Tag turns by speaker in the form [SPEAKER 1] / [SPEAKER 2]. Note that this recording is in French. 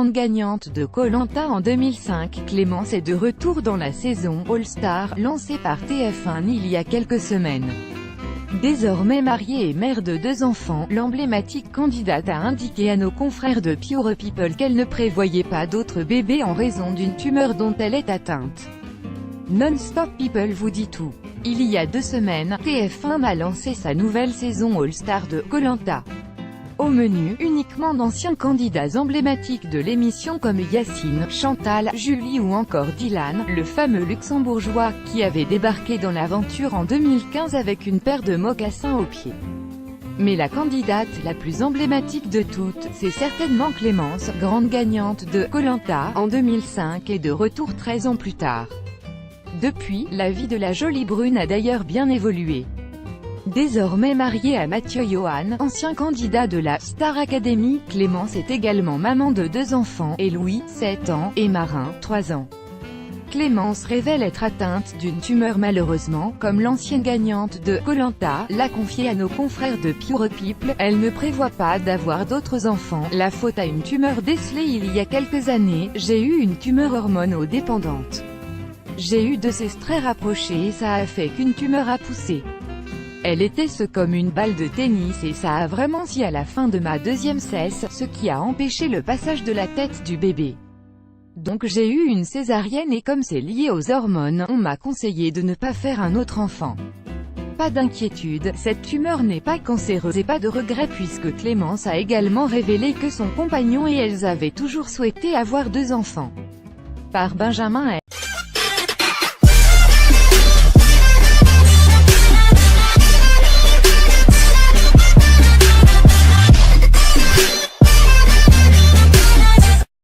[SPEAKER 1] grande gagnante de Koh-Lanta en 2005, Clémence est de retour dans la saison All-Star, lancée par TF1 il y a quelques semaines. Désormais mariée et mère de 2 enfants, l'emblématique candidate a indiqué à nos confrères de Pure People qu'elle ne prévoyait pas d'autres bébés en raison d'une tumeur dont elle est atteinte. Non-Stop People vous dit tout. Il y a 2 semaines, TF1 a lancé sa nouvelle saison All-Star de Koh-Lanta. Au menu, uniquement d'anciens candidats emblématiques de l'émission comme Yacine, Chantal, Julie ou encore Dylan, le fameux luxembourgeois, qui avait débarqué dans l'aventure en 2015 avec une paire de mocassins aux pieds. Mais la candidate la plus emblématique de toutes, c'est certainement Clémence, grande gagnante de Koh-Lanta en 2005 et de retour 13 ans plus tard. Depuis, la vie de la jolie brune a d'ailleurs bien évolué. Désormais mariée à Mathieu Johan, ancien candidat de la Star Academy, Clémence est également maman de 2 enfants, et Louis, 7 ans, et Marin, 3 ans. Clémence révèle être atteinte d'une tumeur malheureusement, comme l'ancienne gagnante de Koh-Lanta l'a confié à nos confrères de Pure People, elle ne prévoit pas d'avoir d'autres enfants, la faute à une tumeur décelée il y a quelques années, j'ai eu une tumeur hormonodépendante. J'ai eu 2 cesses très rapprochées et ça a fait qu'une tumeur a poussé. Elle était comme une balle de tennis et ça a vraiment scié à la fin de ma 2e cesse, ce qui a empêché le passage de la tête du bébé. Donc j'ai eu une césarienne et comme c'est lié aux hormones, on m'a conseillé de ne pas faire un autre enfant. Pas d'inquiétude, cette tumeur n'est pas cancéreuse et pas de regret puisque Clémence a également révélé que son compagnon et elles avaient toujours souhaité avoir 2 enfants. Par Benjamin L.